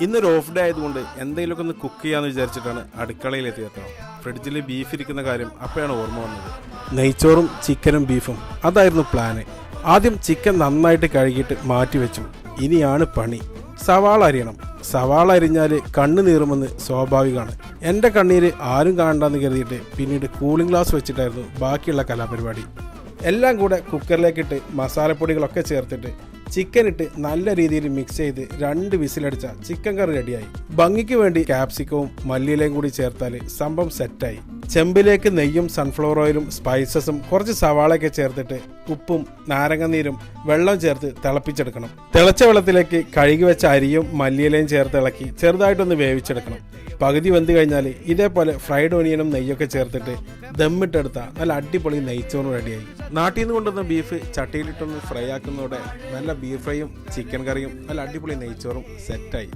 ഇന്നൊരു off day ആയതുകൊണ്ട് എന്തെങ്കിലുമൊക്കെ ഒന്ന് കുക്ക് ചെയ്യാമെന്ന് വിചാരിച്ചിട്ടാണ് അടുക്കളയിലെത്തി കേട്ടോ. ഫ്രിഡ്ജിൽ ബീഫ് ഇരിക്കുന്ന കാര്യം അപ്പോഴാണ് ഓർമ്മ വന്നത്. നെയ്ച്ചോറും ചിക്കനും ബീഫും അതായിരുന്നു പ്ലാന്. ആദ്യം ചിക്കൻ നന്നായിട്ട് കഴുകിയിട്ട് മാറ്റി വെച്ചു. ഇനിയാണ് പണി. സവാള അരിയണം. സവാള അരിഞ്ഞാൽ കണ്ണ് നീറുമെന്ന് സ്വാഭാവികമാണ്. എൻ്റെ കണ്ണീര് ആരും കാണണ്ടെന്ന് കരുതിയിട്ട് പിന്നീട് കൂളിംഗ് ഗ്ലാസ് വെച്ചിട്ടായിരുന്നു ബാക്കിയുള്ള കലാപരിപാടി. എല്ലാം കൂടെ കുക്കറിലേക്കിട്ട് മസാലപ്പൊടികളൊക്കെ ചേർത്തിട്ട് ചിക്കൻ ഇട്ട് നല്ല രീതിയിൽ മിക്സ് ചെയ്ത് 2 വിസിലടിച്ച ചിക്കൻ കറി റെഡിയായി. ഭംഗിക്ക് വേണ്ടി ക്യാപ്സിക്കവും മല്ലിയിലയും കൂടി ചേർത്താൽ സംഭവം സെറ്റായി. ചെമ്പിലേക്ക് നെയ്യും സൺഫ്ലവർ ഓയിലും സ്പൈസസും കുറച്ച് സവാളയൊക്കെ ചേർത്തിട്ട് ഉപ്പും നാരങ്ങനീരും വെള്ളം ചേർത്ത് തിളപ്പിച്ചെടുക്കണം. തിളച്ച വെള്ളത്തിലേക്ക് കഴുകി വെച്ച അരിയും മല്ലിയിലയും ചേർത്ത് ഇളക്കി ചെറുതായിട്ടൊന്ന് വേവിച്ചെടുക്കണം. പകുതി വെന്ത് കഴിഞ്ഞാൽ ഇതേപോലെ ഫ്രൈഡ് ഓനിയനും നെയ്യൊക്കെ ചേർത്തിട്ട് ദമ്മിട്ടെടുത്ത നല്ല അടിപൊളി നെയ്ച്ചോറും റെഡിയായി. നാട്ടിൽ നിന്ന് കൊണ്ടുവന്ന ബീഫ് ചട്ടിയിലിട്ടൊന്ന് ഫ്രൈ ആക്കുന്നതോടെ നല്ല ബീഫ് ഫ്രൈയും ചിക്കൻ കറിയും നല്ല അടിപൊളി നെയ്ച്ചോറും സെറ്റായി.